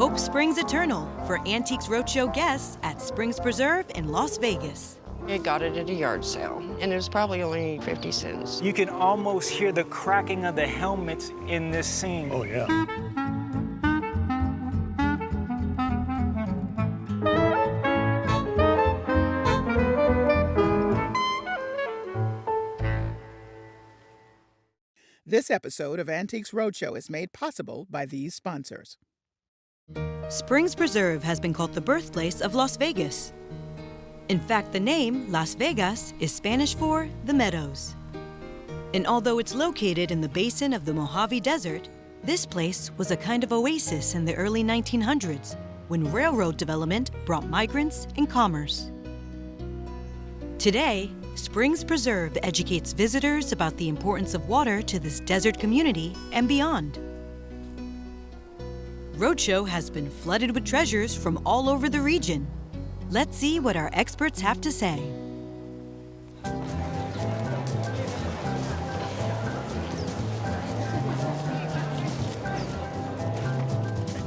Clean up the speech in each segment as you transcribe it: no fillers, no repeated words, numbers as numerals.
Hope springs eternal for Antiques Roadshow guests at Springs Preserve in Las Vegas. I got it at a yard sale, and it was probably only 50 cents. You can almost hear the cracking of the helmets in this scene. Oh, yeah. This episode of Antiques Roadshow is made possible by these sponsors. Springs Preserve has been called the birthplace of Las Vegas. In fact, the name Las Vegas is Spanish for the meadows. And although it's located in the basin of the Mojave Desert, this place was a kind of oasis in the early 1900s when railroad development brought migrants and commerce. Today, Springs Preserve educates visitors about the importance of water to this desert community and beyond. Roadshow has been flooded with treasures from all over the region. Let's see what our experts have to say.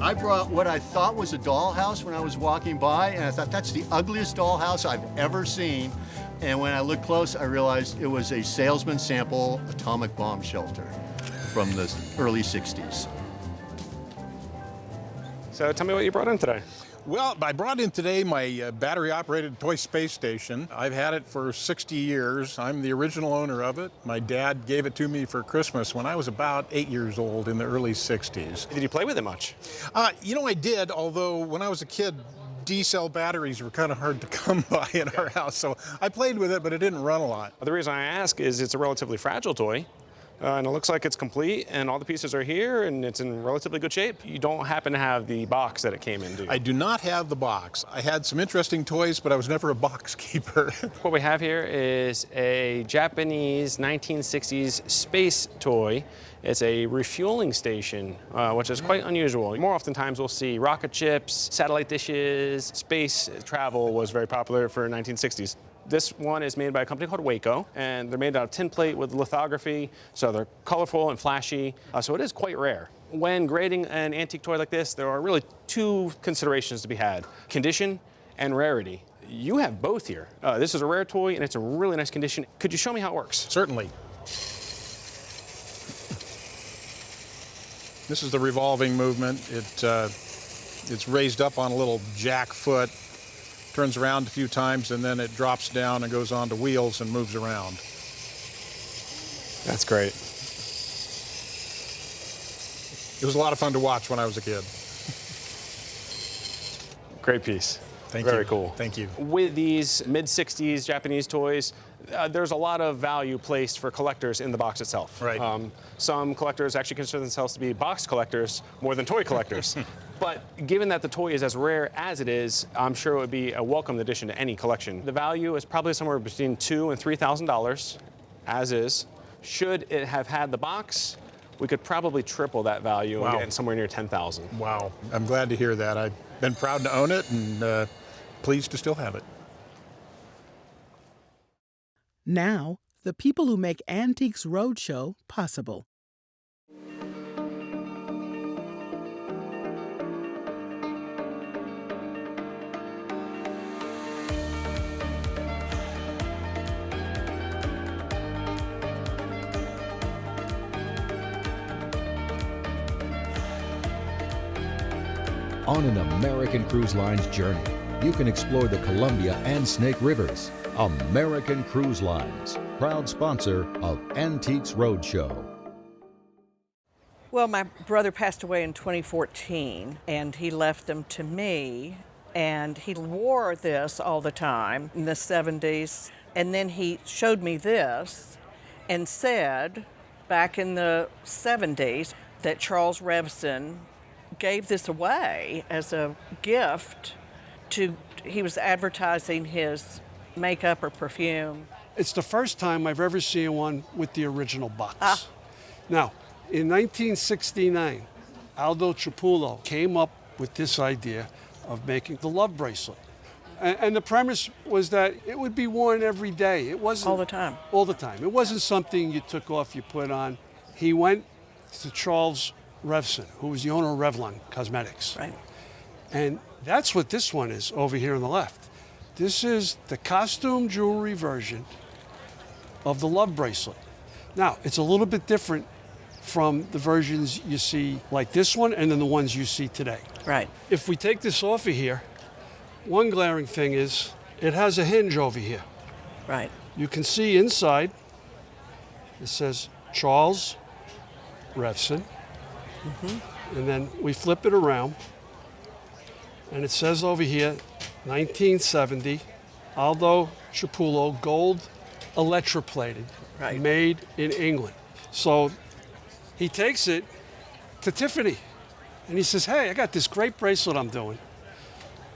I brought what I thought was a dollhouse when I was walking by, and I thought that's the ugliest dollhouse I've ever seen. And when I looked close, I realized it was a Salesman sample atomic bomb shelter from the early 60s. So tell me what you brought in today. Well, I brought in today my battery-operated toy space station. I've had it for 60 years. I'm the original owner of it. My dad gave it to me for Christmas when I was about 8 years old in the early 60s. Did you play with it much? You know, I did, although when I was a kid, D-cell batteries were kind of hard to come by in our house, so I played with it, but it didn't run a lot. The reason I ask is it's a relatively fragile toy, and it looks like it's complete, and all the pieces are here, and it's in relatively good shape. You don't happen to have the box that it came in, do you? I do not have the box. I had some interesting toys, but I was never a box keeper. What we have here is a Japanese 1960s space toy. It's a refueling station, which is quite unusual. More oftentimes we'll see rocket ships, satellite dishes. Space travel was very popular for 1960s. This one is made by a company called Waco, and they're made out of tin plate with lithography, so they're colorful and flashy, so it is quite rare. When grading an antique toy like this, there are really two considerations to be had: condition and rarity. You have both here. This is a rare toy, and it's in really nice condition. Could you show me how it works? Certainly. This is the revolving movement. It's raised up on a little jack foot, turns around a few times, and then it drops down and goes onto wheels and moves around. That's great. It was a lot of fun to watch when I was a kid. Great piece. Thank you. Very cool. Thank you. With these mid-60s Japanese toys, there's a lot of value placed for collectors in the box itself. Right. Some collectors actually consider themselves to be box collectors more than toy collectors. But given that the toy is as rare as it is, I'm sure it would be a welcome addition to any collection. The value is probably somewhere between $2,000 and $3,000, as is. Should it have had the box, we could probably triple that value. Wow. And get somewhere near $10,000. Wow. I'm glad to hear that. I've been proud to own it and pleased to still have it. Now, the people who make Antiques Roadshow possible. On an American Cruise Line's journey, you can explore the Columbia and Snake Rivers. American Cruise Lines, proud sponsor of Antiques Roadshow. Well, my brother passed away in 2014, and he left them to me, and he wore this all the time in the 70s. And then he showed me this and said, back in the 70s, that Charles Revson gave this away as a gift to, he was advertising his makeup or perfume. It's the first time I've ever seen one with the original box. Now, in 1969, Aldo Cipullo came up with this idea of making the love bracelet. And the premise was that it would be worn every day. It wasn't all the time. All the time. It wasn't something you took off, you put on. He went to Charles Revson, who was the owner of Revlon Cosmetics. Right. And that's what this one is over here on the left. This is the costume jewelry version of the love bracelet. Now, it's a little bit different from the versions you see like this one and then the ones you see today. Right. If we take this off of here, one glaring thing is it has a hinge over here. Right. You can see inside, it says Charles Revson. And then we flip it around, and it says over here, 1970, Aldo Cipullo, gold electroplated, Right. made in England. So he takes it to Tiffany, and he says, hey, I got this great bracelet I'm doing.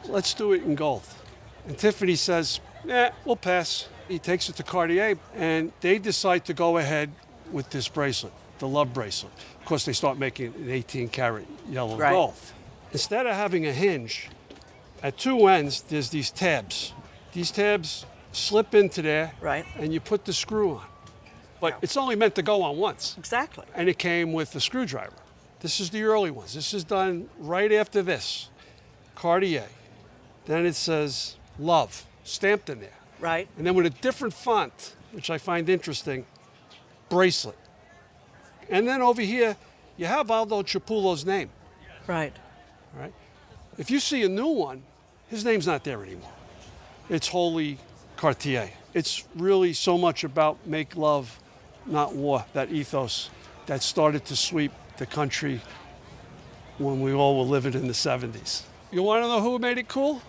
Let's do it in gold. And Tiffany says, we'll pass. He takes it to Cartier, and they decide to go ahead with this bracelet, the love bracelet. Of course, they start making an 18-karat yellow Right. gold. Instead of having a hinge, at two ends, there's these tabs. These tabs slip into there, Right. and you put the screw on. But it's only meant to go on once. Exactly. And it came with a screwdriver. This is the early ones. This is done right after this. Cartier. Then it says love, stamped in there. Right. And then with a different font, which I find interesting, bracelet. And then over here, you have Aldo Cipullo's name. Right. All right? If you see a new one, his name's not there anymore. It's wholly Cartier. It's really so much about make love, not war, that ethos that started to sweep the country when we all were living in the 70s. You want to know who made it cool?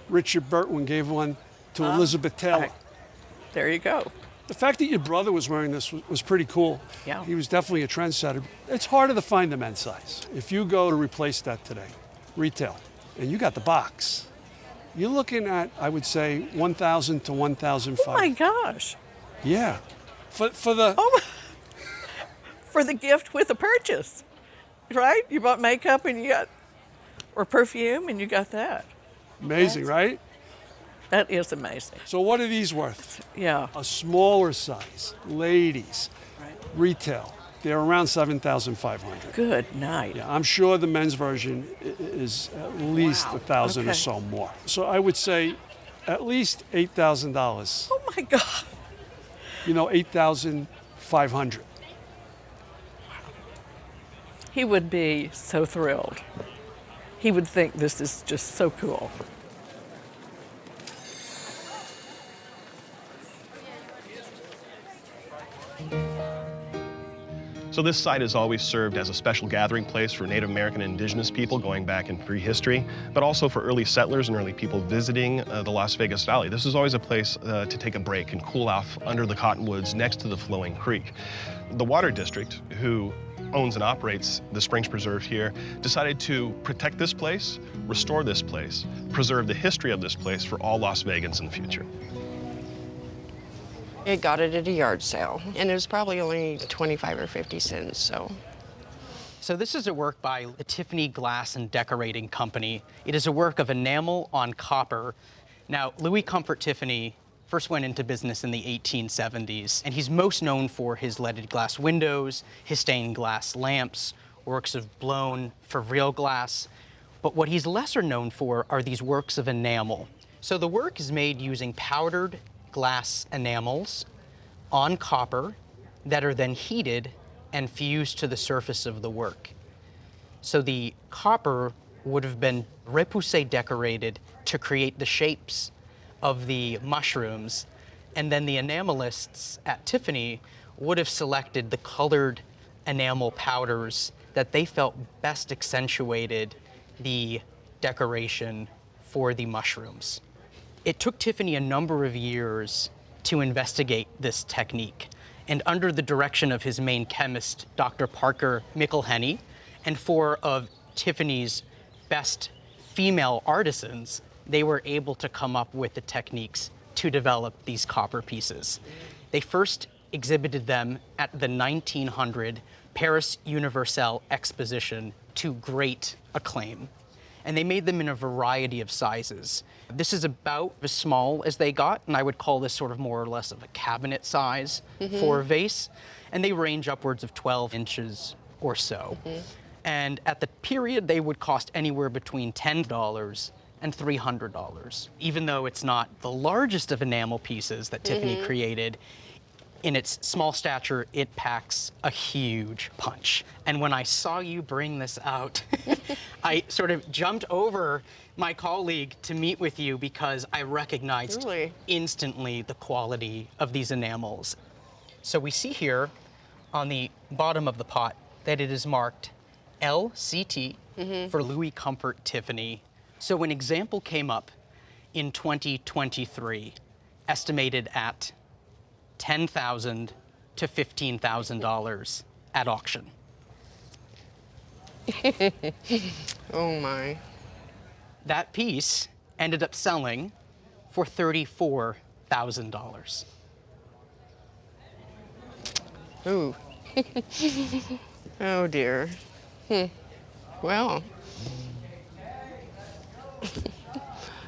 Richard Burton gave one to Elizabeth Taylor. Right. There you go. The fact that your brother was wearing this was pretty cool. Yeah. He was definitely a trendsetter. It's harder to find the men's size. If you go to replace that today, retail, and you got the box, you're looking at, I would say, 1,000 to 1,500. Oh my gosh. Yeah. For the... Oh, for the gift with the purchase, right? You bought makeup and you got, or perfume and you got that. Amazing, right? That is amazing. So what are these worth? Yeah. A smaller size, ladies, Right. retail, they're around 7,500. Good night. Yeah, I'm sure the men's version is at least 1,000 or Okay. so more. So I would say at least $8,000. Oh my God. You know, 8,500. He would be so thrilled. He would think this is just so cool. So this site has always served as a special gathering place for Native American and indigenous people going back in prehistory, but also for early settlers and early people visiting the Las Vegas Valley. This is always a place to take a break and cool off under the cottonwoods next to the flowing creek. The Water District, who owns and operates the Springs Preserve here, decided to protect this place, restore this place, preserve the history of this place for all Las Vegans in the future. I got it at a yard sale, and it was probably only 25 or 50 cents, so. So this is a work by the Tiffany Glass and Decorating Company. It is a work of enamel on copper. Now, Louis Comfort Tiffany first went into business in the 1870s, and he's most known for his leaded glass windows, his stained glass lamps, works of blown for real glass. But what he's lesser known for are these works of enamel. So the work is made using powdered glass enamels on copper that are then heated and fused to the surface of the work. So the copper would have been repoussé decorated to create the shapes of the mushrooms, and then the enamelists at Tiffany would have selected the colored enamel powders that they felt best accentuated the decoration for the mushrooms. It took Tiffany a number of years to investigate this technique, and under the direction of his main chemist, Dr. Parker Michelhenny, and four of Tiffany's best female artisans, they were able to come up with the techniques to develop these copper pieces. They first exhibited them at the 1900 Paris Universelle Exposition to great acclaim. And they made them in a variety of sizes. This is about as small as they got, and I would call this sort of more or less of a cabinet size for a vase. And they range upwards of 12 inches or so. And at the period, they would cost anywhere between $10 and $300. Even though it's not the largest of enamel pieces that Tiffany created, in its small stature, it packs a huge punch. And when I saw you bring this out, I sort of jumped over my colleague to meet with you because I recognized instantly the quality of these enamels. So we see here on the bottom of the pot that it is marked LCT for Louis Comfort Tiffany. So an example came up in 2023, estimated at $10,000 to $15,000 at auction. Oh my. That piece ended up selling for $34,000. Ooh. Oh dear. Well,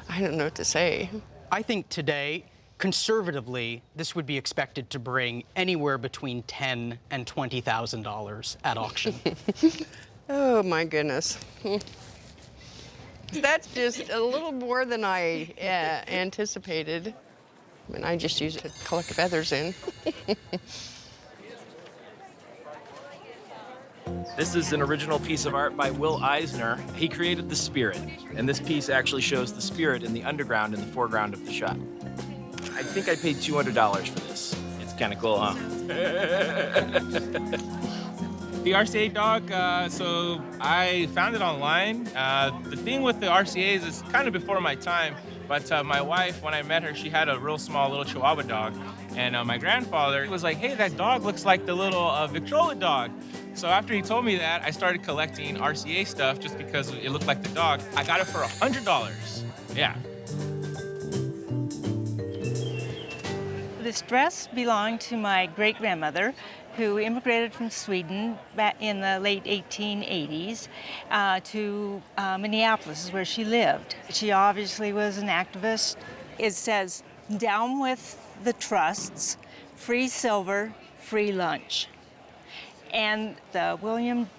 I don't know what to say. I think today, conservatively, this would be expected to bring anywhere between $10,000 and $20,000 at auction. Oh my goodness. That's just a little more than I anticipated. I mean, I just use it to collect feathers in. This is an original piece of art by Will Eisner. He created the spirit, and this piece actually shows the spirit in the underground in the foreground of the shot. I think I paid $200 for this. It's kind of cool, huh? The RCA dog, so I found it online. The thing with the RCAs is kind of before my time, but my wife, when I met her, she had a real small little Chihuahua dog. And my grandfather was like, hey, that dog looks like the little Victrola dog. So after he told me that, I started collecting RCA stuff just because it looked like the dog. I got it for $100. Yeah. This dress belonged to my great-grandmother, who immigrated from Sweden back in the late 1880s to Minneapolis, where she lived. She obviously was an activist. It says, down with the trusts, free silver, free lunch. And the William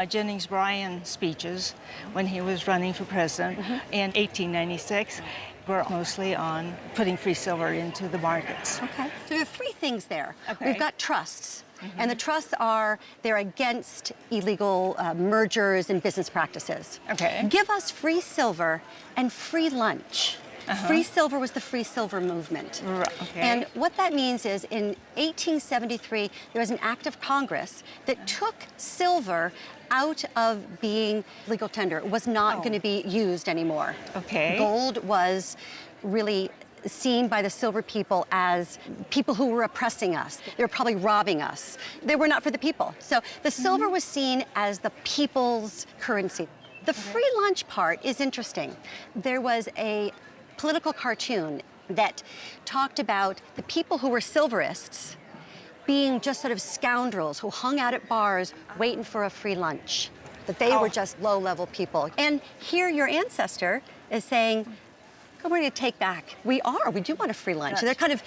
Jennings Bryan speeches when he was running for president in 1896 were mostly on putting free silver into the markets. Okay. So there are three things there. Okay. We've got trusts. And the trusts they're against illegal mergers and business practices. Okay. Give us free silver and free lunch. Free silver was the free silver movement. Okay. And what that means is in 1873, there was an act of Congress that took silver out of being legal tender. It was not going to be used anymore. Okay. Gold was really seen by the silver people as people who were oppressing us. They were probably robbing us. They were not for the people. So the silver was seen as the people's currency. The free lunch part is interesting. There was a political cartoon that talked about the people who were silverists being just sort of scoundrels who hung out at bars waiting for a free lunch, that they were just low-level people. And here your ancestor is saying, we're going to take back. We do want a free lunch. And they're kind of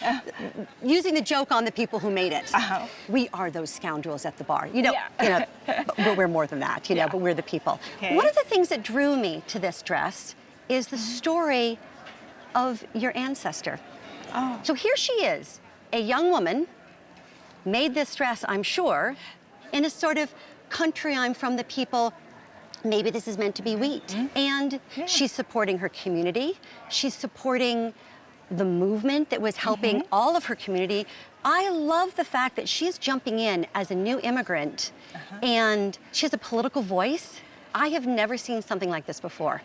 using the joke on the people who made it. We are those scoundrels at the bar. But we're more than that, but we're the people. Okay. One of the things that drew me to this dress is the story of your ancestor. So here she is, a young woman, made this dress, I'm sure, in a sort of country I'm from the people, maybe this is meant to be wheat. And she's supporting her community. She's supporting the movement that was helping all of her community. I love the fact that she's jumping in as a new immigrant and she has a political voice. I have never seen something like this before.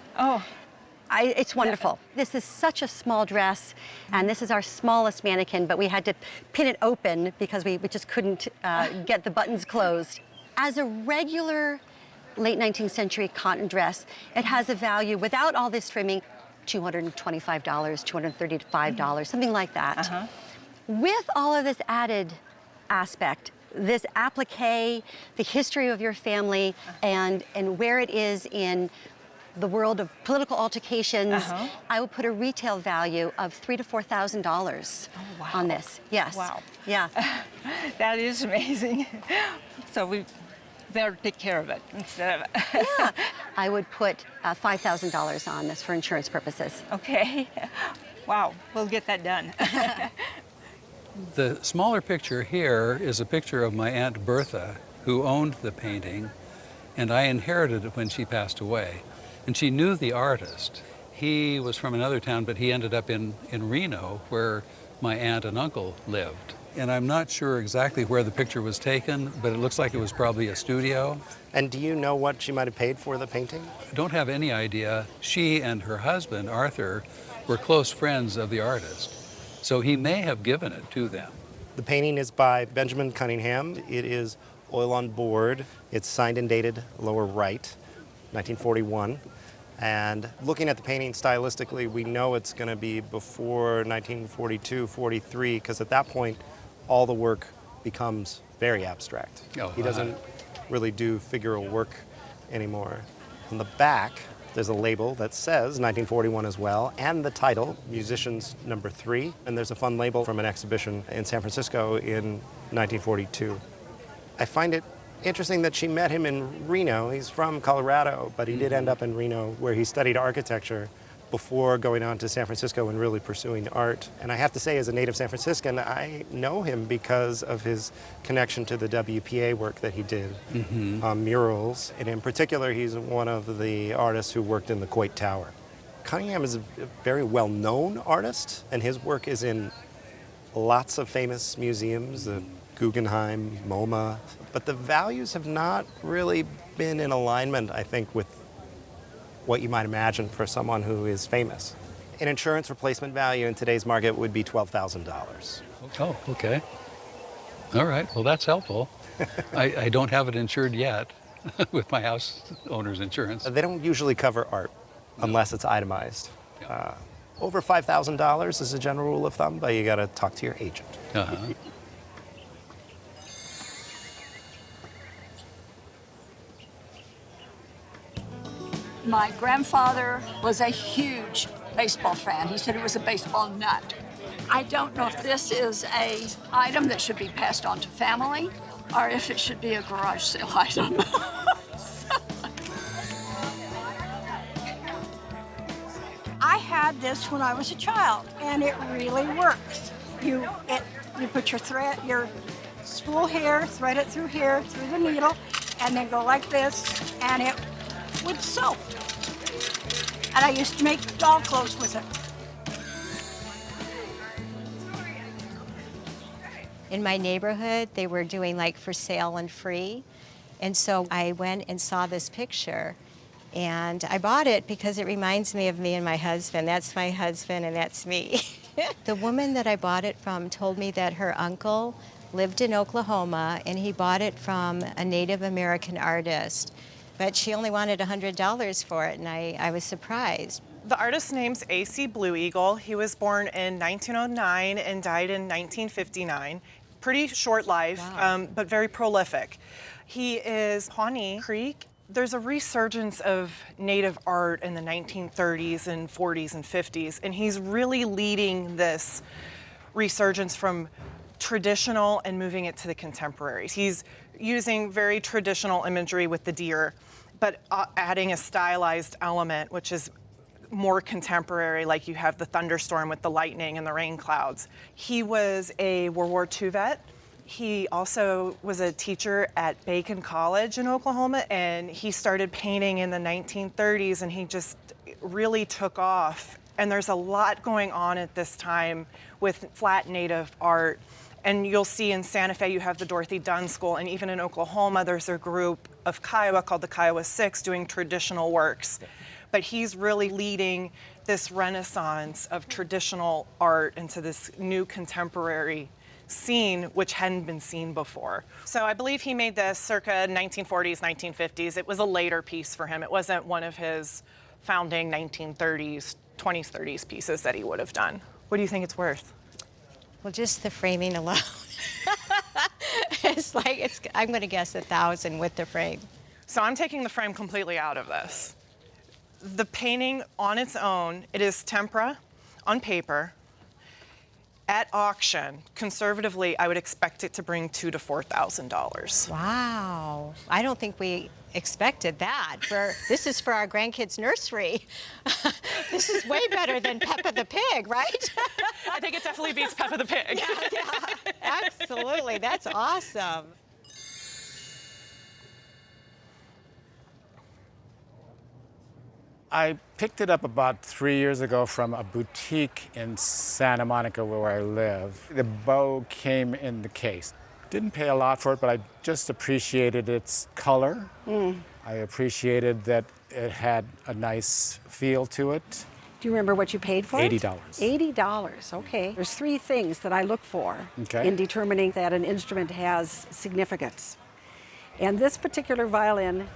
It's wonderful. This is such a small dress, and this is our smallest mannequin, but we had to pin it open because we just couldn't get the buttons closed. As a regular late 19th century cotton dress, it has a value, without all this trimming, $225, $235, something like that. With all of this added aspect, this applique, the history of your family, and where it is in the world of political altercations, I will put a retail value of $3,000 to $4,000 on this. Yes. Wow. Yeah. That is amazing. So They'll take care of it instead of Yeah. I would put $5,000 on this for insurance purposes. Okay. Wow, we'll get that done. The smaller picture here is a picture of my Aunt Bertha, who owned the painting, and I inherited it when she passed away. And she knew the artist. He was from another town, but he ended up in Reno, where my aunt and uncle lived. And I'm not sure exactly where the picture was taken, but it looks like it was probably a studio. And do you know what she might have paid for the painting? I don't have any idea. She and her husband, Arthur, were close friends of the artist, so he may have given it to them. The painting is by Ben Cunningham. It is oil on board. It's signed and dated lower right, 1941. And looking at the painting stylistically, we know it's going to be before 1942, 43, because at that point, all the work becomes very abstract. He doesn't really do figural work anymore. On the back, there's a label that says 1941 as well, and the title, Musicians Number 3. And there's a fun label from an exhibition in San Francisco in 1942. I find it interesting that she met him in Reno. He's from Colorado, but he did end up in Reno, where he studied architecture before going on to San Francisco and really pursuing art. And I have to say, as a native San Franciscan, I know him because of his connection to the WPA work that he did on murals. And in particular, he's one of the artists who worked in the Coit Tower. Cunningham is a very well-known artist, and his work is in lots of famous museums, the Guggenheim, MoMA, but the values have not really been in alignment, I think, with what you might imagine for someone who is famous. An insurance replacement value in today's market would be $12,000. Oh, okay. All right, well, that's helpful. I don't have it insured yet with my house owner's insurance. They don't usually cover art unless it's itemized. Over $5,000 is a general rule of thumb, but you got to talk to your agent. My grandfather was a huge baseball fan. He said he was a baseball nut. I don't know if this is an item that should be passed on to family or if it should be a garage sale item. I had this when I was a child, and it really works. You put your spool here, thread it through here, through the needle, and then go like this, and it would sew. And I used to make doll clothes with it. In my neighborhood, they were doing like for sale and free. And so I went and saw this picture, and I bought it because it reminds me of me and my husband. That's my husband, and that's me. The woman that I bought it from told me that her uncle lived in Oklahoma, and he bought it from a Native American artist. But she only wanted $100 for it, and I was surprised. The artist's name's Acee Blue Eagle. He was born in 1909 and died in 1959. Pretty short life, but very prolific. He is Pawnee Creek. There's a resurgence of Native art in the 1930s and 40s and 50s, and he's really leading this resurgence from traditional and moving it to the contemporary. He's using very traditional imagery with the deer, but adding a stylized element, which is more contemporary, like you have the thunderstorm with the lightning and the rain clouds. He was a World War II vet. He also was a teacher at Bacon College in Oklahoma, and he started painting in the 1930s, and he just really took off. And there's a lot going on at this time with flat Native art. And you'll see in Santa Fe, you have the Dorothy Dunn School, and even in Oklahoma, there's a group of Kiowa called the Kiowa Six doing traditional works. But he's really leading this renaissance of traditional art into this new contemporary scene, which hadn't been seen before. So I believe he made this circa 1940s, 1950s. It was a later piece for him. It wasn't one of his founding 1930s, 20s, 30s pieces that he would have done. What do you think it's worth? Well, just the framing alone. I'm going to guess $1,000 with the frame. So I'm taking the frame completely out of this. The painting on its own, it is tempera on paper, At auction, conservatively, I would expect it to bring $2,000 to $4,000. Wow. I don't think we expected that. This is for our grandkids' nursery. This is way better than Peppa the Pig, right? I think it definitely beats Peppa the Pig. Yeah, absolutely. That's awesome. I picked it up about 3 years ago from a boutique in Santa Monica where I live. The bow came in the case. Didn't pay a lot for it, but I just appreciated its color. I appreciated that it had a nice feel to it. Do you remember what you paid for it? $80. $80, okay. There's three things that I look for in determining that an instrument has significance. And this particular violin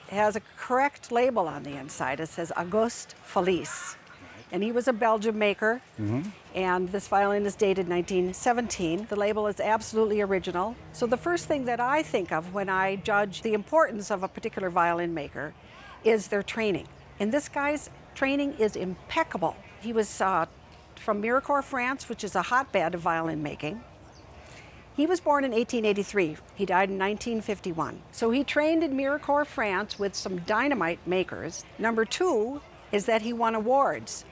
has a correct label on the inside. It says Auguste Falisse. And he was a Belgian maker. And this violin is dated 1917. The label is absolutely original. So the first thing that I think of when I judge the importance of a particular violin maker is their training. And this guy's training is impeccable. He was from Mirecourt, France, which is a hotbed of violin making. He was born in 1883. He died in 1951. So he trained in Mirecourt, France with some dynamite makers. Number two is that he won awards.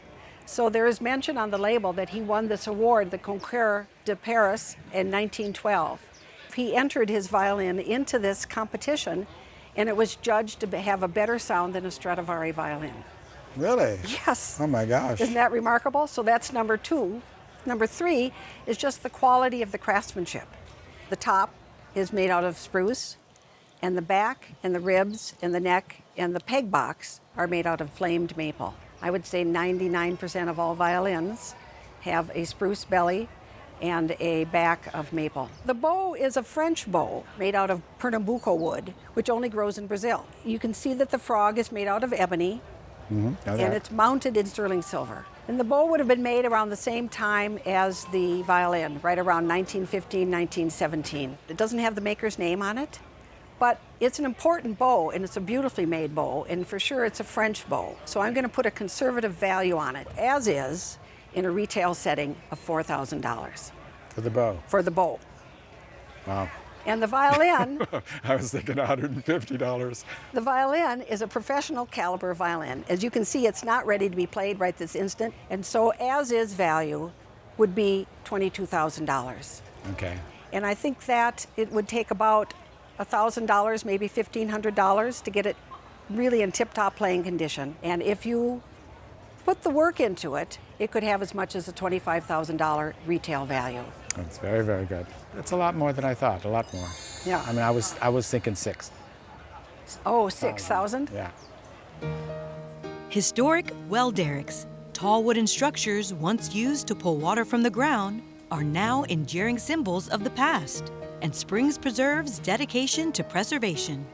So there is mention on the label that he won this award, the Concours de Paris, in 1912. He entered his violin into this competition, and it was judged to have a better sound than a Stradivari violin. Really? Yes. Oh my gosh. Isn't that remarkable? So that's number two. Number three is just the quality of the craftsmanship. The top is made out of spruce, and the back and the ribs and the neck and the peg box are made out of flamed maple. I would say 99% of all violins have a spruce belly and a back of maple. The bow is a French bow made out of Pernambuco wood, which only grows in Brazil. You can see that the frog is made out of ebony, and it's mounted in sterling silver. And the bow would have been made around the same time as the violin, right around 1915, 1917. It doesn't have the maker's name on it, but it's an important bow, and it's a beautifully made bow, and for sure it's a French bow. So I'm going to put a conservative value on it, as is in a retail setting of $4,000. For the bow? For the bow. Wow. And the violin, I was thinking $150. the violin is a professional caliber violin. As you can see, it's not ready to be played right this instant, and so as is value would be $22,000. Okay. And I think that it would take about $1,000, maybe $1,500 to get it really in tip-top playing condition. And if you put the work into it, it could have as much as a $25,000 retail value. That's very, very good. It's a lot more than I thought, a lot more. Yeah. I mean, I was thinking $6,000. Oh, $6,000? Yeah. Historic well derricks, tall wooden structures once used to pull water from the ground, are now enduring symbols of the past, and Springs preserves dedication to preservation.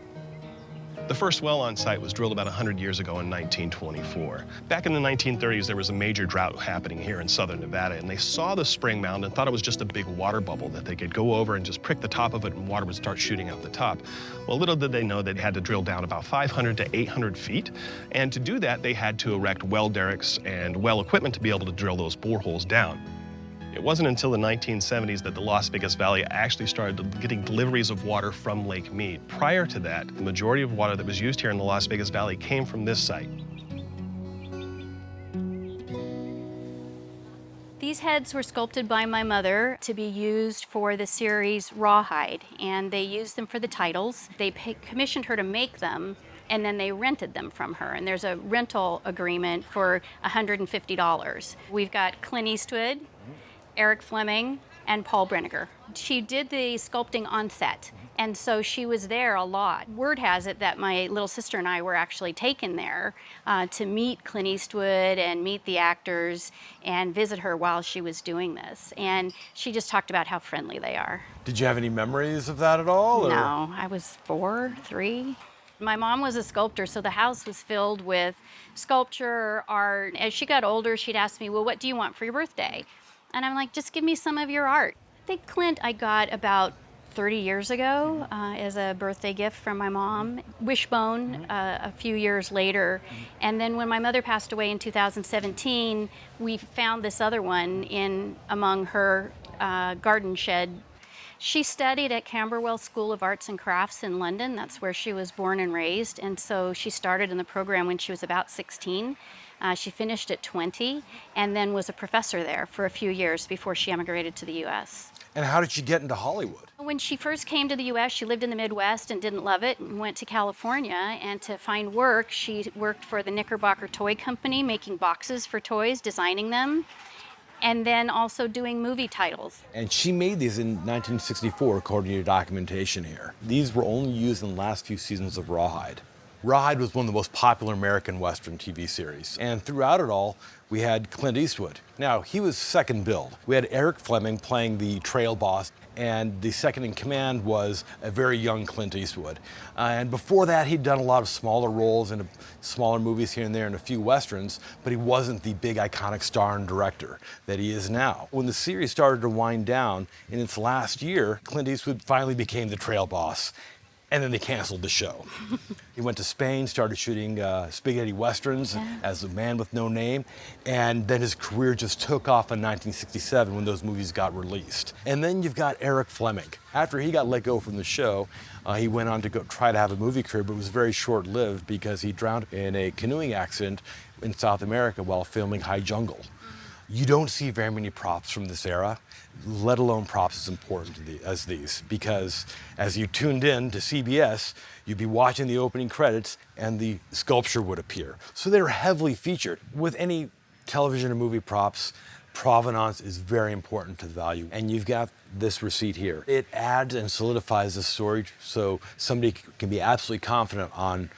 The first well on site was drilled about 100 years ago in 1924. Back in the 1930s, there was a major drought happening here in southern Nevada, and they saw the spring mound and thought it was just a big water bubble that they could go over and just prick the top of it and water would start shooting out the top. Well, little did they know they had to drill down about 500 to 800 feet, and to do that, they had to erect well derricks and well equipment to be able to drill those boreholes down. It wasn't until the 1970s that the Las Vegas Valley actually started getting deliveries of water from Lake Mead. Prior to that, the majority of water that was used here in the Las Vegas Valley came from this site. These heads were sculpted by my mother to be used for the series Rawhide, and they used them for the titles. They commissioned her to make them, and then they rented them from her. And there's a rental agreement for $150. We've got Clint Eastwood, Eric Fleming, and Paul Breniger. She did the sculpting on set, and so she was there a lot. Word has it that my little sister and I were actually taken there to meet Clint Eastwood and meet the actors and visit her while she was doing this. And she just talked about how friendly they are. Did you have any memories of that at all? Or? No, I was 4, 3. My mom was a sculptor, so the house was filled with sculpture, art. As she got older, she'd ask me, well, what do you want for your birthday? And I'm like, just give me some of your art. I think Clint I got about 30 years ago as a birthday gift from my mom. Wishbone a few years later. And then when my mother passed away in 2017, we found this other one in among her garden shed. She studied at Camberwell School of Arts and Crafts in London. That's where she was born and raised. And so she started in the program when she was about 16. She finished at 20 and then was a professor there for a few years before she emigrated to the U.S. And how did she get into Hollywood? When she first came to the U.S., she lived in the Midwest and didn't love it and went to California. And to find work, she worked for the Knickerbocker Toy Company, making boxes for toys, designing them, and then also doing movie titles. And she made these in 1964, according to your documentation here. These were only used in the last few seasons of Rawhide. Rawhide was one of the most popular American Western TV series. And throughout it all, we had Clint Eastwood. Now, he was second billed. We had Eric Fleming playing the trail boss, and the second in command was a very young Clint Eastwood. And before that, he'd done a lot of smaller roles in smaller movies here and there and a few Westerns, but he wasn't the big iconic star and director that he is now. When the series started to wind down in its last year, Clint Eastwood finally became the trail boss. And then they canceled the show. He went to Spain, started shooting spaghetti westerns as a man with no name, and then his career just took off in 1967 when those movies got released. And then you've got Eric Fleming. After he got let go from the show, he went on to go try to have a movie career, but it was very short-lived because he drowned in a canoeing accident in South America while filming High Jungle. You don't see very many props from this era, let alone props as important as these, because as you tuned in to CBS, you'd be watching the opening credits and the sculpture would appear. So they're heavily featured. With any television and movie props, provenance is very important to the value. And you've got this receipt here. It adds and solidifies the story so somebody can be absolutely confident on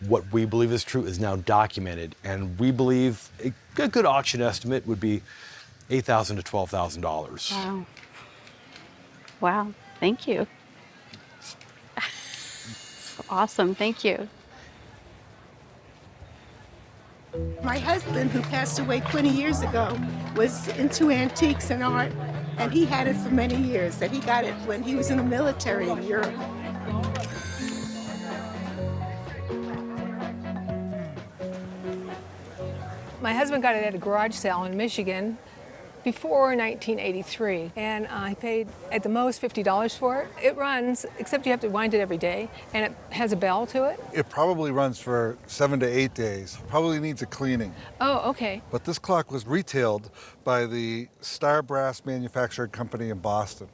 what we believe is true is now documented. And we believe a good auction estimate would be $8,000 to $12,000. Wow. Wow, thank you. Awesome, thank you. My husband, who passed away 20 years ago, was into antiques and art, and he had it for many years. And he got it when he was in the military in Europe. My husband got it at a garage sale in Michigan before 1983, and I paid at the most $50 for it. It runs, except you have to wind it every day, and it has a bell to it. It probably runs for 7 to 8 days. Probably needs a cleaning. Oh, okay. But this clock was retailed by the Star Brass Manufacturing Company in Boston.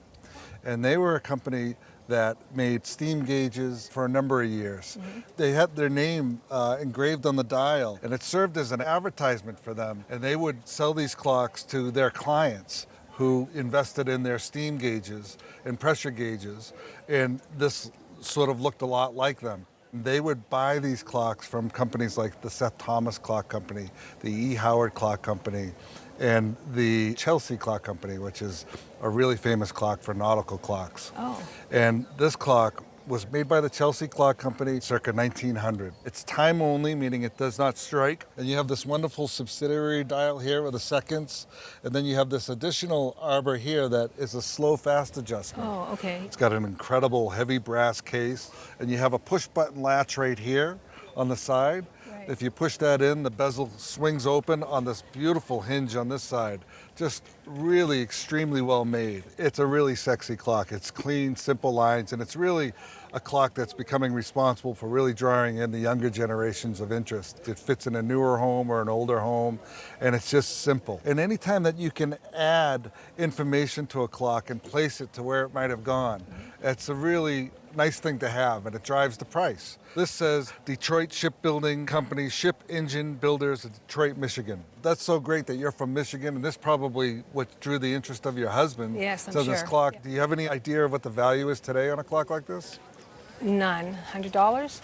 And they were a company that made steam gauges for a number of years. Mm-hmm. They had their name engraved on the dial, and it served as an advertisement for them. And they would sell these clocks to their clients who invested in their steam gauges and pressure gauges, and this sort of looked a lot like them. They would buy these clocks from companies like the Seth Thomas Clock Company, the E. Howard Clock Company, and the Chelsea Clock Company, which is a really famous clock for nautical clocks. Oh. And this clock was made by the Chelsea Clock Company circa 1900. It's time only, meaning it does not strike. And you have this wonderful subsidiary dial here with the seconds. And then you have this additional arbor here that is a slow fast adjustment. Oh, okay. It's got an incredible heavy brass case. And you have a push button latch right here on the side. If you push that in, the bezel swings open on this beautiful hinge on this side. Just really extremely well made. It's a really sexy clock. It's clean, simple lines, and it's really a clock that's becoming responsible for really drawing in the younger generations of interest. It fits in a newer home or an older home, and it's just simple. And anytime that you can add information to a clock and place it to where it might have gone, it's a really nice thing to have, and it drives the price. This says Detroit Shipbuilding Company, Ship Engine Builders of Detroit, Michigan. That's so great that you're from Michigan, and this probably what drew the interest of your husband to this clock. Yeah. Do you have any idea of what the value is today on a clock like this? None. $100?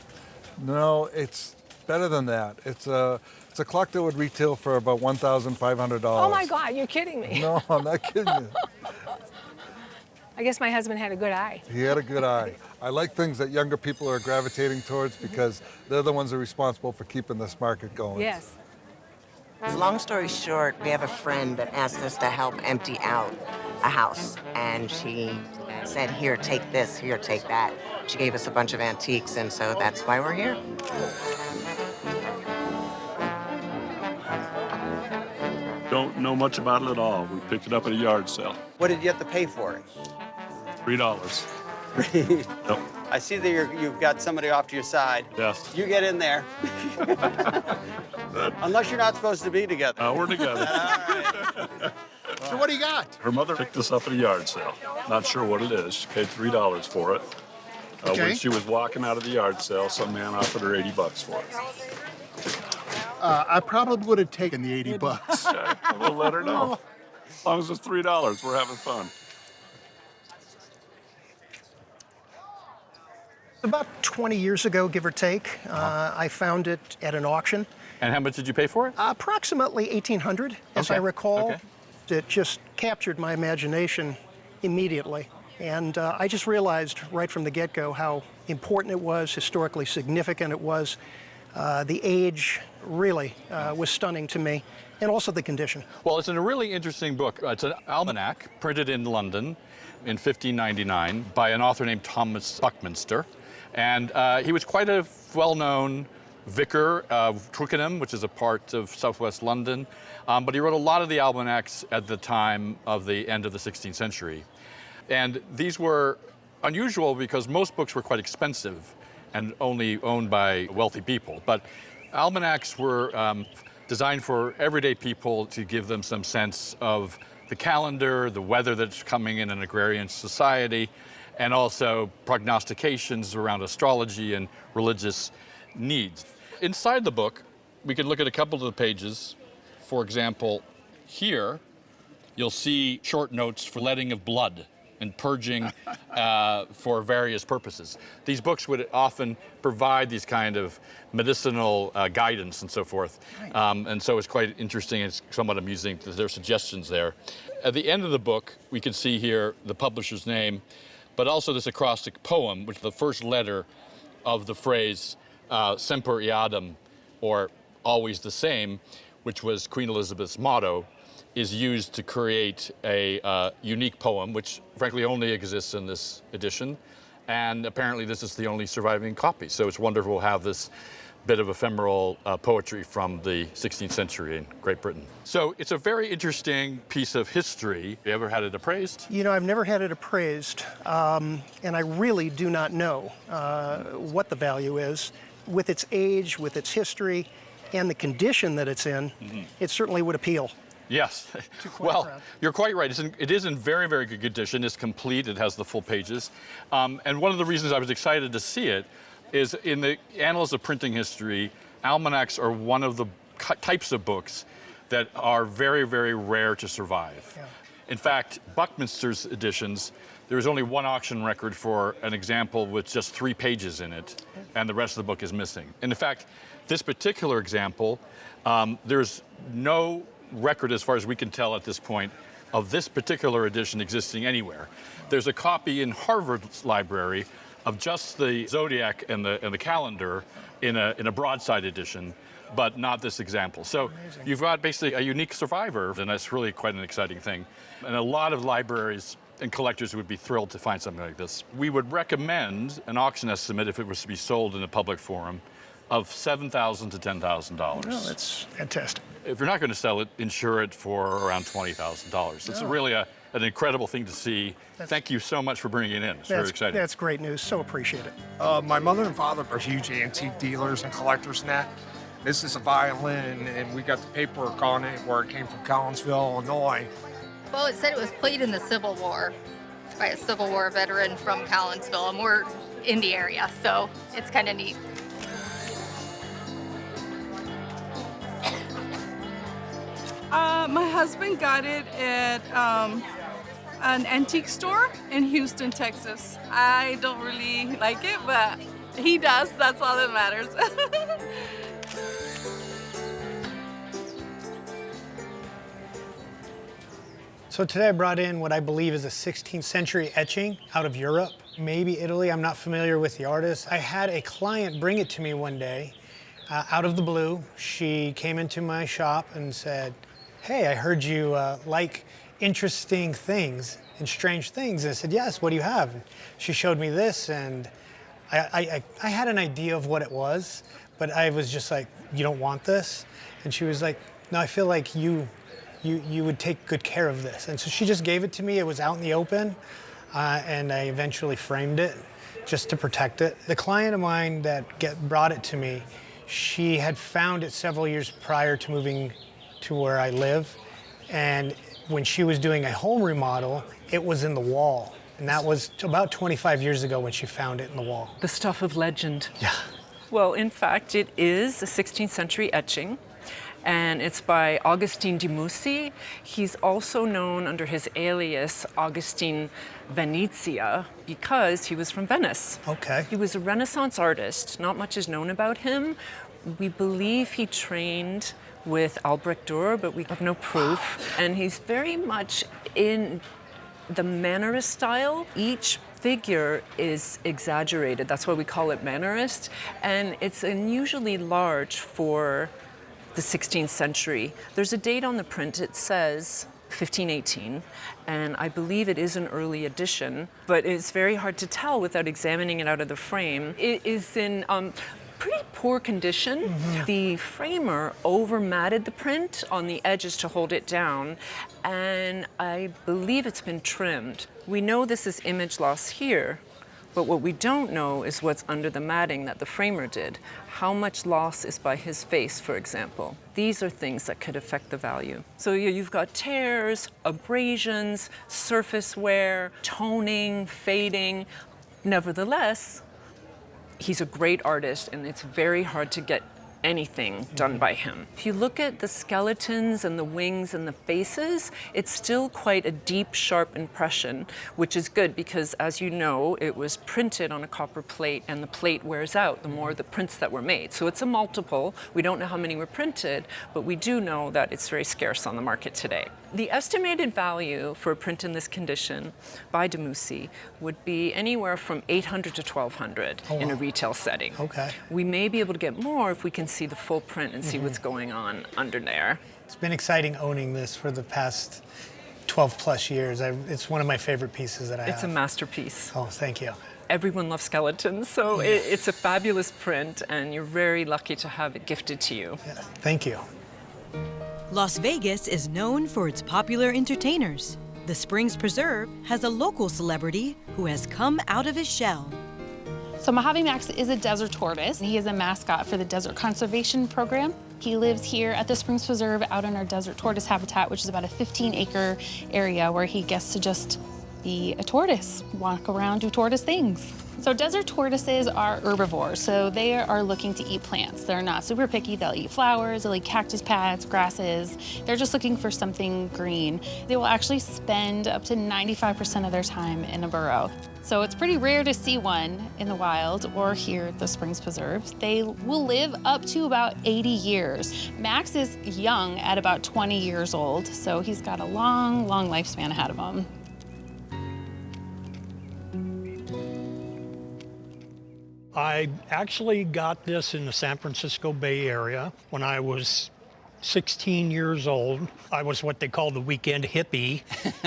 No, it's better than that. It's a clock that would retail for about $1,500. Oh my God, you're kidding me. No, I'm not kidding you. I guess my husband had a good eye. He had a good eye. I like things that younger people are gravitating towards because they're the ones who are responsible for keeping this market going. Yes. Long story short, we have a friend that asked us to help empty out a house, and she said, here, take this, here, take that. She gave us a bunch of antiques, and so that's why we're here. Don't know much about it at all. We picked it up at a yard sale. What did you have to pay for it? $3. Yep. I see that you've got somebody off to your side. Yes. You get in there. Unless you're not supposed to be together. We're together. So what do you got? Her mother picked this up at a yard sale. Not sure what it is. She paid $3 for it. When she was walking out of the yard sale, some man offered her $80 for it. I probably would have taken the 80 bucks. Okay. We'll let her know. As long as it's $3, we're having fun. About 20 years ago, give or take, I found it at an auction. And how much did you pay for it? Approximately $1,800, as I recall. Okay. It just captured my imagination immediately. And I just realized right from the get-go how important it was, historically significant it was. The age really was stunning to me, and also the condition. Well, it's a really interesting book. It's an almanac printed in London in 1599 by an author named Thomas Buckminster. And he was quite a well-known vicar of Twickenham, which is a part of southwest London. But he wrote a lot of the almanacs at the time of the end of the 16th century. And these were unusual because most books were quite expensive and only owned by wealthy people. But almanacs were designed for everyday people to give them some sense of the calendar, the weather that's coming in an agrarian society, and also prognostications around astrology and religious needs. Inside the book, we can look at a couple of the pages. For example, here, you'll see short notes for letting of blood and purging for various purposes. These books would often provide these kind of medicinal guidance and so forth. And so it's quite interesting and somewhat amusing that there are suggestions there. At the end of the book, we can see here the publisher's name, but also this acrostic poem, which is the first letter of the phrase Semper Eadem, or always the same, which was Queen Elizabeth's motto, is used to create a unique poem, which frankly only exists in this edition. And apparently this is the only surviving copy. So it's wonderful to have this bit of ephemeral poetry from the 16th century in Great Britain. So it's a very interesting piece of history. You ever had it appraised? You know, I've never had it appraised, and I really do not know what the value is. With its age, with its history, and the condition that it's in, it certainly would appeal. Yes. Well, you're quite right. It is in very, very good condition. It's complete. It has the full pages. And one of the reasons I was excited to see it is in the annals of printing history, almanacs are one of the types of books that are very, very rare to survive. Yeah. In fact, Buckminster's editions, there is only one auction record for an example with just 3 pages in it, and the rest of the book is missing. And in fact, this particular example, there's no record, as far as we can tell at this point, of this particular edition existing anywhere. There's a copy in Harvard's library of just the zodiac and the calendar in a broadside edition, but not this example. So you've got basically a unique survivor, and that's really quite an exciting thing. And a lot of libraries and collectors would be thrilled to find something like this. We would recommend an auction estimate, if it was to be sold in a public forum, of $7,000 to $10,000. Oh, that's fantastic. If you're not going to sell it, insure it for around $20,000. It's really an incredible thing to see. Thank you so much for bringing it in. It's very exciting. That's great news. So appreciate it. My mother and father are huge antique dealers and collectors and that. This is a violin, and we got the paperwork on it where it came from Collinsville, Illinois. Well, it said it was played in the Civil War by a Civil War veteran from Collinsville, and we're in the area, so it's kind of neat. My husband got it at an antique store in Houston, Texas. I don't really like it, but he does. That's all that matters. So today I brought in what I believe is a 16th century etching out of Europe, maybe Italy. I'm not familiar with the artist. I had a client bring it to me one day out of the blue. She came into my shop and said, "Hey, I heard you like interesting things and strange things. And I said, yes, what do you have? And she showed me this, and I had an idea of what it was, but I was just like, you don't want this? And she was like, no, I feel like you would take good care of this. And so she just gave it to me. It was out in the open, and I eventually framed it just to protect it. The client of mine that brought it to me, she had found it several years prior to moving to where I live. And when she was doing a home remodel, it was in the wall. And that was about 25 years ago when she found it in the wall. The stuff of legend. Yeah. Well, in fact, it is a 16th century etching, and it's by Augustinus de Musis. He's also known under his alias Augustine Venezia because he was from Venice. Okay. He was a Renaissance artist. Not much is known about him. We believe he trained with Albrecht Dürer, but we have no proof. And he's very much in the Mannerist style. Each figure is exaggerated. That's why we call it Mannerist. And it's unusually large for the 16th century. There's a date on the print. It says 1518, and I believe it is an early edition, but it's very hard to tell without examining it out of the frame. It is in pretty poor condition. Mm-hmm. The framer over-matted the print on the edges to hold it down, and I believe it's been trimmed. We know this is image loss here, but what we don't know is what's under the matting that the framer did. How much loss is by his face, for example. These are things that could affect the value. So you've got tears, abrasions, surface wear, toning, fading. Nevertheless, he's a great artist, and it's very hard to get anything done by him. If you look at the skeletons and the wings and the faces, it's still quite a deep, sharp impression, which is good because, as you know, it was printed on a copper plate, and the plate wears out the more the prints that were made. So it's a multiple. We don't know how many were printed, but we do know that it's very scarce on the market today. The estimated value for a print in this condition by de Musis would be anywhere from $800 to $1,200 in a retail setting. Okay. We may be able to get more if we can see the full print and see what's going on under there. It's been exciting owning this for the past 12 plus years. It's one of my favorite pieces that I have. It's a masterpiece. Oh, thank you. Everyone loves skeletons, so it's a fabulous print, and you're very lucky to have it gifted to you. Yeah, thank you. Las Vegas is known for its popular entertainers. The Springs Preserve has a local celebrity who has come out of his shell. So Mojave Max is a desert tortoise. He is a mascot for the Desert Conservation Program. He lives here at the Springs Preserve out in our desert tortoise habitat, which is about a 15-acre area where he gets to just be a tortoise, walk around, do tortoise things. So desert tortoises are herbivores, so they are looking to eat plants. They're not super picky. They'll eat flowers, they'll eat cactus pads, grasses. They're just looking for something green. They will actually spend up to 95% of their time in a burrow. So it's pretty rare to see one in the wild or here at the Springs Preserve. They will live up to about 80 years. Max is young at about 20 years old, so he's got a long, long lifespan ahead of him. I actually got this in the San Francisco Bay Area when I was 16 years old. I was what they call the weekend hippie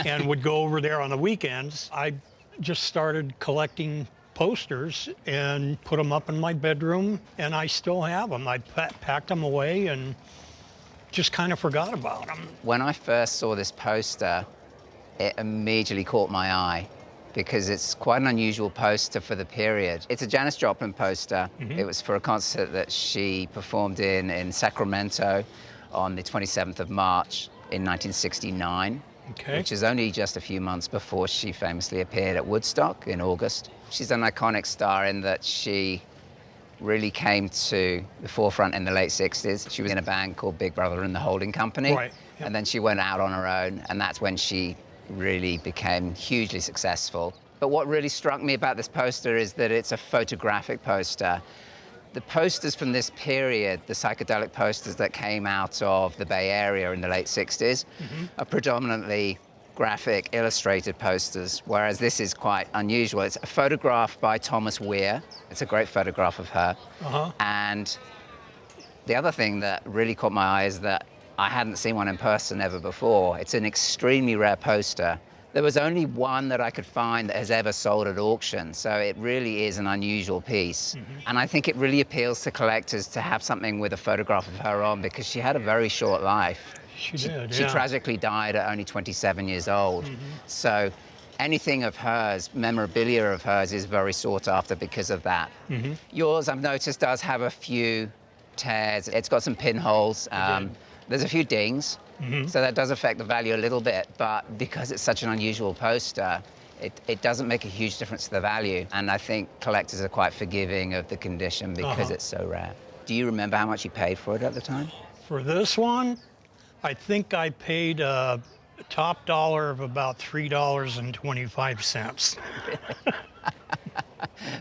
and would go over there on the weekends. I just started collecting posters and put them up in my bedroom, and I still have them. I packed them away and just kind of forgot about them. When I first saw this poster, it immediately caught my eye, because it's quite an unusual poster for the period. It's a Janis Joplin poster. It was for a concert that she performed in Sacramento on the 27th of March in 1969, which is only just a few months before she famously appeared at Woodstock in August. She's an iconic star in that she really came to the forefront in the late 60s. She was in a band called Big Brother and the Holding Company, and then she went out on her own, and that's when she really became hugely successful. But what really struck me about this poster is that it's a photographic poster. The posters from this period, the psychedelic posters that came out of the Bay Area in the late 60s, are predominantly graphic, illustrated posters, whereas this is quite unusual. It's a photograph by Thomas Weir. It's a great photograph of her. And the other thing that really caught my eye is that I hadn't seen one in person ever before. It's an extremely rare poster. There was only one that I could find that has ever sold at auction, so it really is an unusual piece. And I think it really appeals to collectors to have something with a photograph of her on, because she had a very short life. She did, She yeah. tragically died at only 27 years old. So anything of hers, memorabilia of hers, is very sought after because of that. Yours, I've noticed, does have a few tears. It's got some pinholes. There's a few dings. So that does affect the value a little bit, but because it's such an unusual poster, it doesn't make a huge difference to the value. And I think collectors are quite forgiving of the condition because it's so rare. Do you remember how much you paid for it at the time? For this one, I think I paid a top dollar of about $3.25.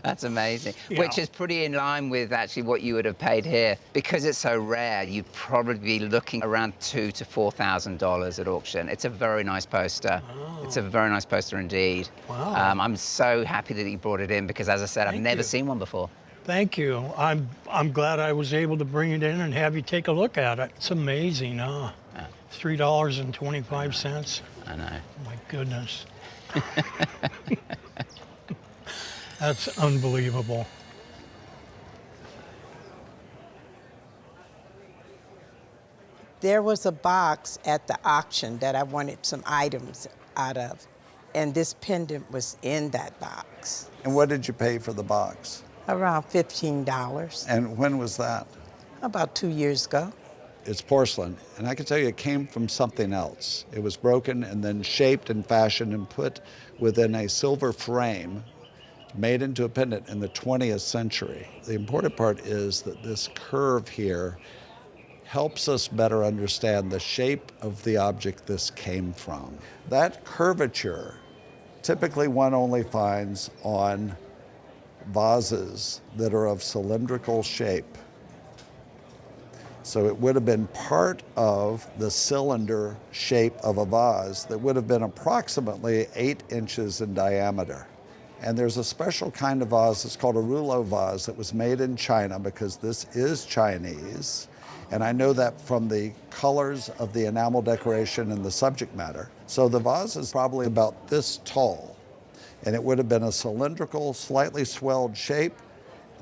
That's amazing, Yeah. which is pretty in line with actually what you would have paid here. Because it's so rare, you'd probably be looking around $2,000 to $4,000 at auction. It's a very nice poster. It's a very nice poster indeed. Wow. I'm so happy that you brought it in because, as I said, I've never seen one before. Thank you. I'm glad I was able to bring it in and have you take a look at it. It's amazing, huh? $3.25. I know. Oh my goodness. That's unbelievable. There was a box at the auction that I wanted some items out of, and this pendant was in that box. And what did you pay for the box? Around $15. And when was that? About 2 years ago. It's porcelain, and I can tell you it came from something else. It was broken and then shaped and fashioned and put within a silver frame, made into a pendant in the 20th century. The important part is that this curve here helps us better understand the shape of the object this came from. That curvature, typically one only finds on vases that are of cylindrical shape. So it would have been part of the cylinder shape of a vase that would have been approximately 8 inches in diameter. And there's a special kind of vase, it's called a Rouleau vase, that was made in China because this is Chinese. And I know that from the colors of the enamel decoration and the subject matter. So the vase is probably about this tall. And it would have been a cylindrical, slightly swelled shape.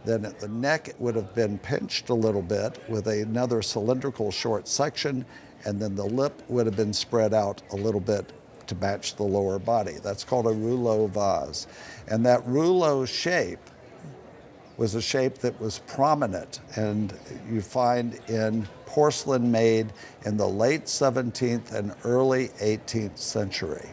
Then at the neck, it would have been pinched a little bit with another cylindrical short section. And then the lip would have been spread out a little bit to match the lower body. That's called a Rouleau vase. And that Rouleau shape was a shape that was prominent, and you find in porcelain made in the late 17th and early 18th century.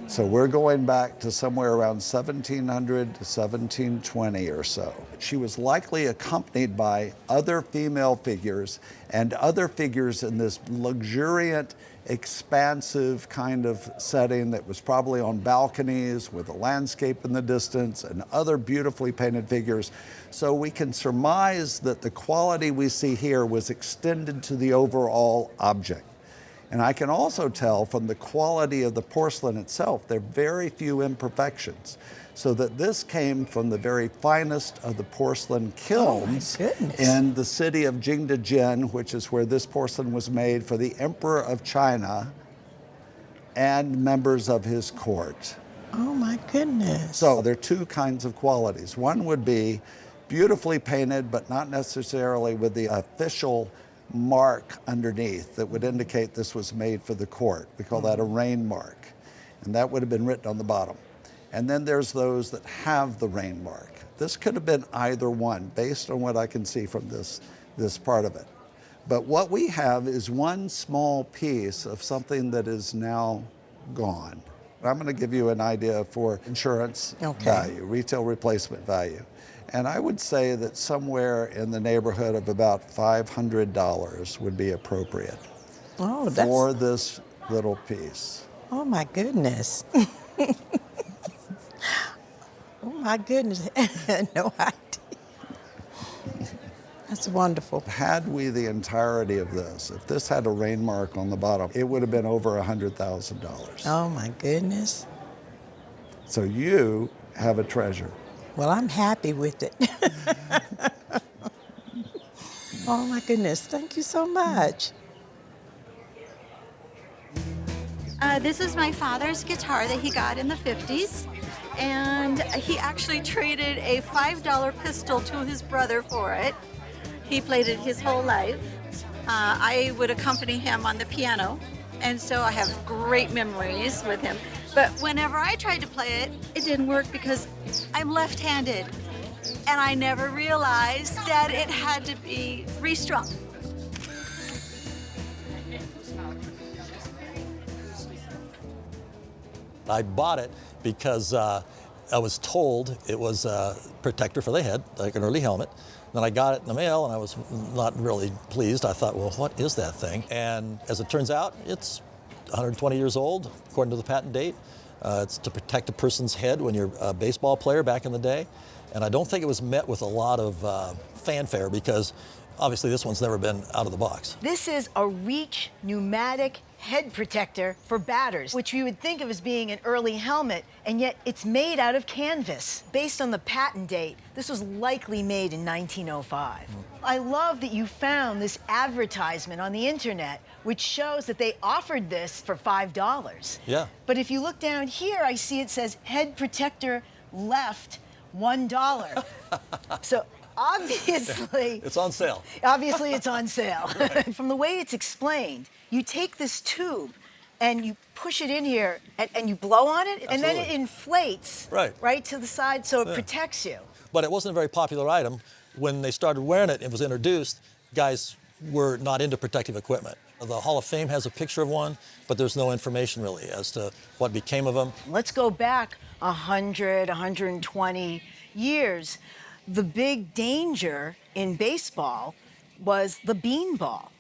So we're going back to somewhere around 1700 to 1720 or so. She was likely accompanied by other female figures and other figures in this luxuriant, expansive kind of setting that was probably on balconies with a landscape in the distance and other beautifully painted figures. So we can surmise that the quality we see here was extended to the overall object. And I can also tell from the quality of the porcelain itself, there are very few imperfections. So that this came from the very finest of the porcelain kilns in the city of Jingdezhen, which is where this porcelain was made for the Emperor of China and members of his court. Oh my goodness. So there are two kinds of qualities. One would be beautifully painted, but not necessarily with the official mark underneath that would indicate this was made for the court. We call that a rain mark. And that would have been written on the bottom. And then there's those that have the rain mark. This could have been either one based on what I can see from this part of it. But what we have is one small piece of something that is now gone. I'm going to give you an idea for insurance value, retail replacement value. And I would say that somewhere in the neighborhood of about $500 would be appropriate for this little piece. Oh my goodness. Oh my goodness, no idea. That's wonderful. Had we the entirety of this, if this had a rain mark on the bottom, it would have been over $100,000. Oh my goodness. So you have a treasure. Well, I'm happy with it. Oh my goodness, thank you so much. This is my father's guitar that he got in the 50s. And he actually traded a $5 pistol to his brother for it. He played it his whole life. I would accompany him on the piano, and so I have great memories with him. But whenever I tried to play it, it didn't work because I'm left-handed, and I never realized that it had to be restrung. I bought it because I was told it was a protector for the head, like an early helmet. Then I got it in the mail and I was not really pleased. I thought, well, what is that thing? And as it turns out, it's 120 years old, according to the patent date. It's to protect a person's head when you're a baseball player back in the day. And I don't think it was met with a lot of fanfare because obviously this one's never been out of the box. This is a Reach pneumatic head protector for batters, which you would think of as being an early helmet, and yet it's made out of canvas. Based on the patent date, this was likely made in 1905. I love that you found this advertisement on the internet, which shows that they offered this for $5. Yeah. But if you look down here, I see it says head protector left $1. So obviously, it's on sale. Obviously, it's on sale. Right. From the way it's explained, you take this tube and you push it in here and you blow on it, and then it inflates right to the side, so it protects you. But it wasn't a very popular item. When they started wearing it, it was introduced, guys were not into protective equipment. The Hall of Fame has a picture of one, but there's no information really as to what became of them. Let's go back 100, 120 years. The big danger in baseball was the beanball.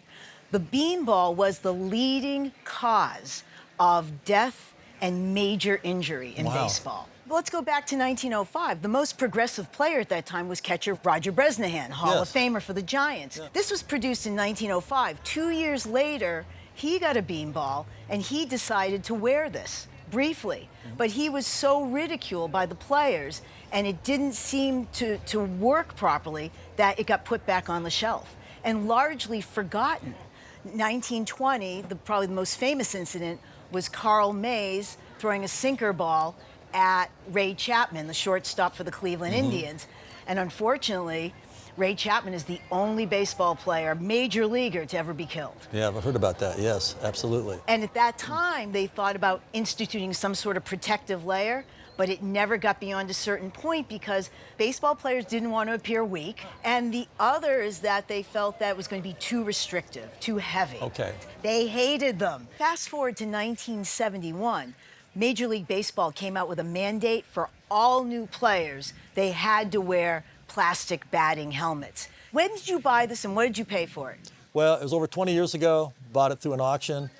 The beanball was the leading cause of death and major injury in baseball. Let's go back to 1905. The most progressive player at that time was catcher Roger Bresnahan, Hall of Famer for the Giants. This was produced in 1905. 2 years later, he got a beanball, and he decided to wear this briefly. But he was so ridiculed by the players, and it didn't seem to work properly, that it got put back on the shelf and largely forgotten. 1920, probably the most famous incident was Carl Mays throwing a sinker ball at Ray Chapman, the shortstop for the Cleveland Indians. And unfortunately, Ray Chapman is the only baseball player, major leaguer, to ever be killed. Yeah, I've heard about that, yes, absolutely. And at that time, they thought about instituting some sort of protective layer, but it never got beyond a certain point because baseball players didn't want to appear weak. And the other is that they felt that was going to be too restrictive, too heavy. Okay. They hated them. Fast forward to 1971, Major League Baseball came out with a mandate for all new players. They had to wear plastic batting helmets. When did you buy this and what did you pay for it? Well, it was over 20 years ago, bought it through an auction.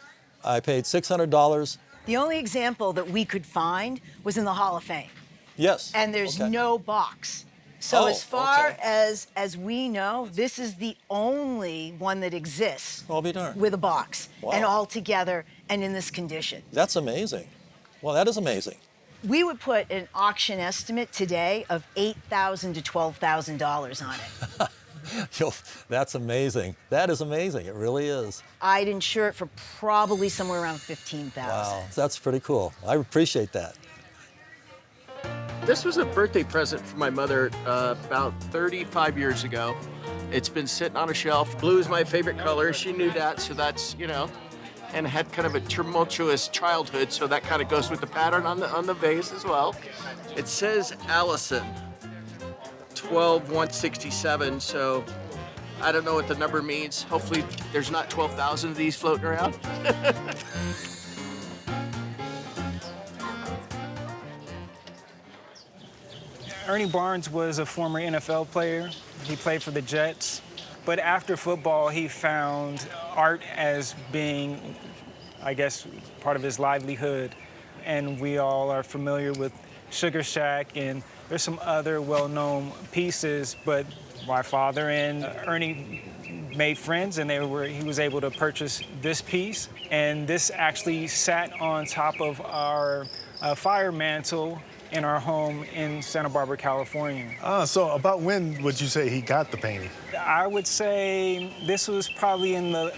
I paid $600. The only example that we could find was in the Hall of Fame. Yes. And there's no box. So as far as we know, this is the only one that exists I'll be darned. with a box and Wow. all together and in this condition. That's amazing. Well, that is amazing. We would put an auction estimate today of $8,000 to $12,000 on it. That's amazing. That is amazing. It really is. I'd insure it for probably somewhere around $15,000. Wow, that's pretty cool. I appreciate that. This was a birthday present for my mother about 35 years ago. It's been sitting on a shelf. Blue is my favorite color. She knew that, so that's, you know, and had kind of a tumultuous childhood, so that kind of goes with the pattern on the vase as well. It says Allison, 12167, so I don't know what the number means. Hopefully there's not 12,000 of these floating around. Ernie Barnes was a former NFL player. He played for the Jets. But after football, he found art as being, I guess, part of his livelihood. And we all are familiar with Sugar Shack, and there's some other well-known pieces, but my father and Ernie made friends, and he was able to purchase this piece. And this actually sat on top of our fire mantle in our home in Santa Barbara, California. So about when would you say he got the painting? I would say this was probably in the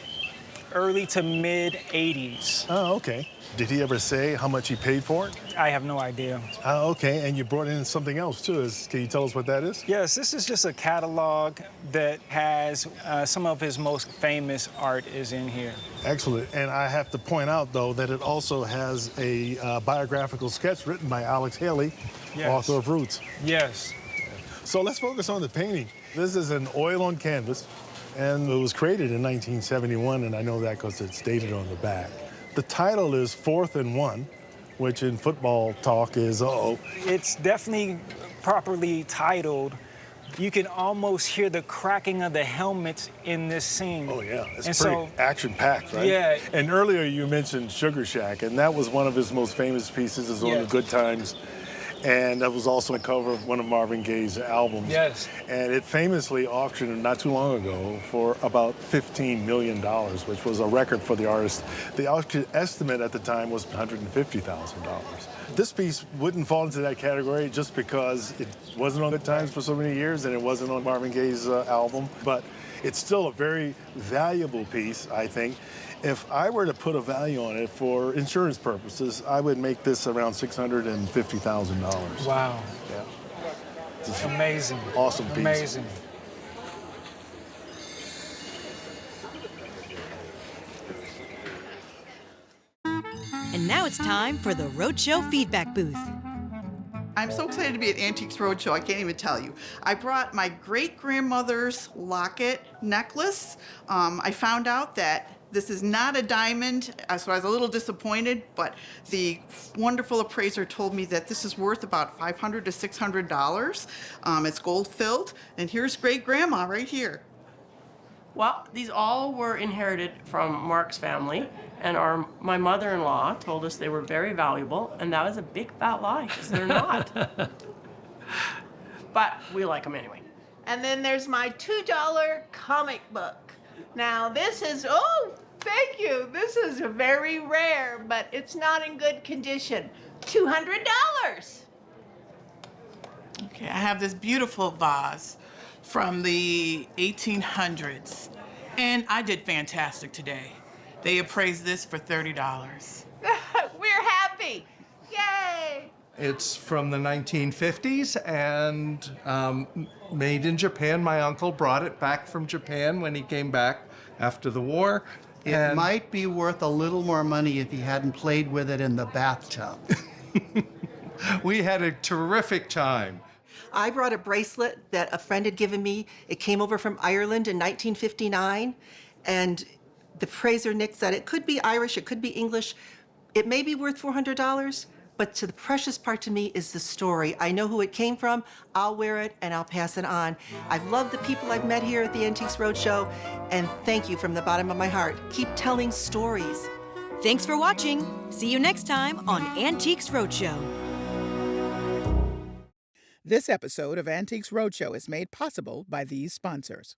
early to mid 80s. Oh, okay. Did he ever say how much he paid for it? I have no idea. Oh, okay. And you brought in something else, too. Can you tell us what that is? Yes, this is just a catalog that has some of his most famous art is in here. Excellent. And I have to point out, though, that it also has a biographical sketch written by Alex Haley, author of Roots. Yes. So let's focus on the painting. This is an oil on canvas, and it was created in 1971, and I know that because it's dated on the back. The title is 4th and 1, which in football talk is uh-oh. It's definitely properly titled. You can almost hear the cracking of the helmets in this scene. Oh, yeah. It's and pretty action-packed, right? Yeah. And earlier you mentioned Sugar Shack, and that was one of his most famous pieces. It's on the Good Times. And that was also a cover of one of Marvin Gaye's albums. Yes. And it famously auctioned not too long ago for about $15 million, which was a record for the artist. The auction estimate at the time was $150,000. This piece wouldn't fall into that category just because it wasn't on Good Times for so many years and it wasn't on Marvin Gaye's album. But it's still a very valuable piece, I think. If I were to put a value on it for insurance purposes, I would make this around $650,000. Wow. Yeah. It's amazing. Awesome piece. Amazing. And now it's time for the Roadshow feedback booth. I'm so excited to be at Antiques Roadshow, I can't even tell you. I brought my great-grandmother's locket necklace. I found out that this is not a diamond, so I was a little disappointed, but the wonderful appraiser told me that this is worth about $500 to $600. It's gold-filled, and here's great-grandma right here. Well, these all were inherited from Mark's family, and my mother-in-law told us they were very valuable, and that was a big fat lie, because they're not. But we like them anyway. And then there's my $2 comic book. Now this is, oh, thank you. This is very rare, but it's not in good condition. $200. Okay, I have this beautiful vase from the 1800s, and I did fantastic today. They appraised this for $30. We're happy. Yay! It's from the 1950s and made in Japan. My uncle brought it back from Japan when he came back after the war. It might be worth a little more money if he hadn't played with it in the bathtub. We had a terrific time. I brought a bracelet that a friend had given me. It came over from Ireland in 1959, and the appraiser, Nick, said it could be Irish, it could be English. It may be worth $400, but the precious part to me is the story. I know who it came from, I'll wear it, and I'll pass it on. I've loved the people I've met here at the Antiques Roadshow, and thank you from the bottom of my heart. Keep telling stories. Thanks for watching. See you next time on Antiques Roadshow. This episode of Antiques Roadshow is made possible by these sponsors.